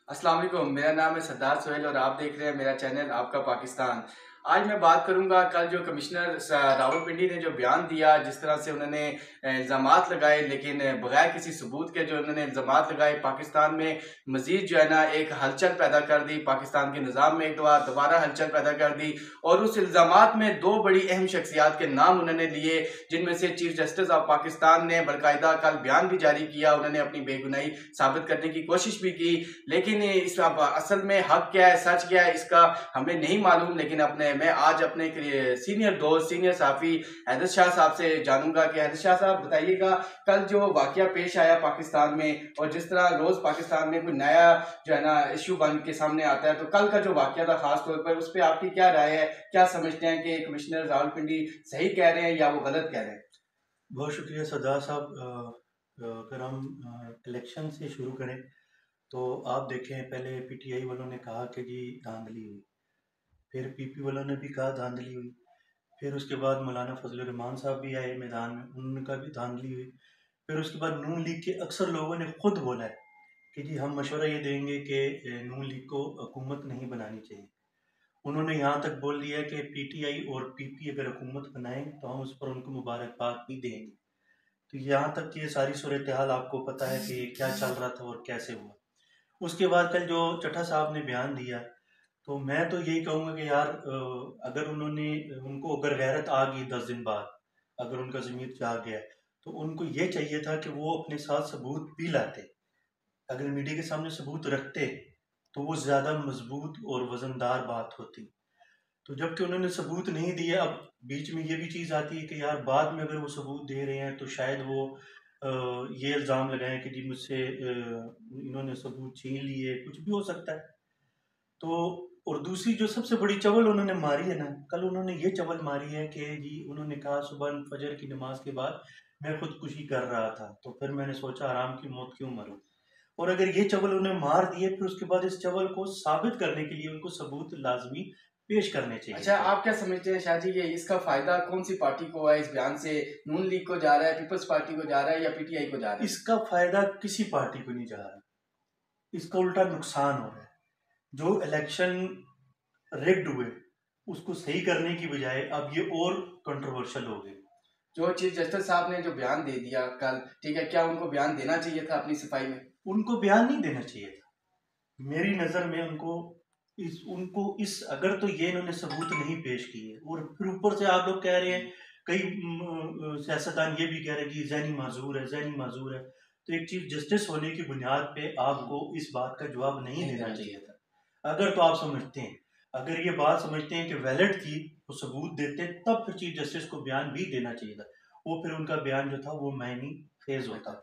अस्सलाम वालेकुम, मेरा नाम है सरदार सोहेल और आप देख रहे हैं मेरा चैनल आपका पाकिस्तान। आज मैं बात करूंगा कल जो कमिश्नर रावलपिंडी ने जो बयान दिया, जिस तरह से उन्होंने इल्ज़ामात लगाए, लेकिन बगैर किसी सबूत के जो उन्होंने इल्ज़ामात लगाए, पाकिस्तान में मज़ीद जो है ना एक हलचल पैदा कर दी, पाकिस्तान के निज़ाम में एक दोबारा हलचल पैदा कर दी। और उस इल्ज़ामात में दो बड़ी अहम शख्सियात के नाम उन्होंने लिए, जिनमें से चीफ जस्टिस ऑफ पाकिस्तान ने बाकायदा कल बयान भी जारी किया, उन्होंने अपनी बेगुनाही साबित करने की कोशिश भी की। लेकिन इस असल में हक क्या है, सच क्या है, इसका हमें नहीं मालूम। लेकिन मैं आज अपने सीनियर दोस्त, सीनियर साफी हैदर शाह साहब से जानूंगा कि हैदर शाह साहब बताइएगा, कल जो वाकया पेश आया पाकिस्तान में, और जिस तरह रोज पाकिस्तान में कोई नया जो है ना इश्यू बन के सामने आता है, तो कल का जो वाकया था खास तौर पर, उस पर आपकी क्या राय है? क्या समझते हैं कि कमिश्नर रावलपिंडी सही कह रहे हैं या वो गलत कह रहे हैं? बहुत शुक्रिया सरदार साहब। अगर हम इलेक्शन से शुरू करें तो आप देखें, पहले पीटीआई वालों ने कहा कि जी धांधली हुई, फिर पीपी वालों ने भी कहा धांधली हुई, फिर उसके बाद मौलाना फजलुर रहमान साहब भी आए मैदान में, उन्होंने कहा भी धांधली हुई। फिर उसके बाद नून लीग के अक्सर लोगों ने खुद बोला है कि जी हम मशवरा ये देंगे कि नून लीग को हुकूमत नहीं बनानी चाहिए। उन्होंने यहाँ तक बोल दिया कि पीटीआई और पीपी अगर हुकूमत बनाएं तो हम उस पर उनको मुबारकबाद भी देंगे। तो यहाँ तक ये सारी सूरत हाल आपको पता है कि क्या चल रहा था और कैसे हुआ। उसके बाद कल जो चट्टा साहब ने बयान दिया, तो मैं तो यही कहूँगा कि यार अगर उनको अगर गैरत आ गई 10 दिन बाद, अगर उनका ज़मीर जाग गया, तो उनको ये चाहिए था कि वो अपने साथ सबूत भी लाते। अगर मीडिया के सामने सबूत रखते तो वो ज़्यादा मजबूत और वजनदार बात होती। तो जबकि उन्होंने सबूत नहीं दिए, अब बीच में ये भी चीज़ आती है कि यार बाद में अगर वो सबूत दे रहे हैं तो शायद वो ये इल्ज़ाम लगाएं कि जी मुझसे इन्होंने सबूत छीन लिए, कुछ भी हो सकता है। तो और दूसरी जो सबसे बड़ी चवल उन्होंने मारी है ना, कल उन्होंने ये चवल मारी है कि जी उन्होंने कहा सुबह फजर की नमाज के बाद मैं खुदकुशी कर रहा था, तो फिर मैंने सोचा आराम की मौत क्यों मरूं। और अगर ये चवल उन्हें मार दिए, फिर उसके बाद इस चवल को साबित करने के लिए उनको सबूत लाजमी पेश करने चाहिए अच्छा, थे। आप क्या समझते हैं शाह जी, ये इसका फायदा कौन सी पार्टी को है? इस बयान से नून लीग को जा रहा है, पीपल्स पार्टी को जा रहा है या पीटीआई को जा रहा है? इसका फायदा किसी पार्टी को नहीं जा रहा, इसका उल्टा नुकसान हो रहा है। जो इलेक्शन रिग्ड हुए उसको सही करने की बजाय अब ये और कंट्रोवर्शियल हो गए। जो चीफ जस्टिस साहब ने जो बयान दे दिया कल, ठीक है, क्या उनको बयान देना चाहिए था अपनी सफाई में? उनको बयान नहीं देना चाहिए था मेरी नज़र में। उनको इस अगर तो ये इन्होंने सबूत नहीं पेश किए, और फिर ऊपर से आप लोग कह रहे हैं, कई सियासतदान ये भी कह रहे हैं कि जहनी माजूर है, जहनी माजूर है। तो एक चीफ जस्टिस होने की बुनियाद पे आपको इस बात का जवाब नहीं देना चाहिए था। अगर तो आप समझते हैं, अगर ये बात समझते हैं कि वैलिड थी तो सबूत देते, तब फिर चीफ जस्टिस को बयान भी देना चाहिए था। वो फिर उनका बयान जो था वो मायनी खेज होता।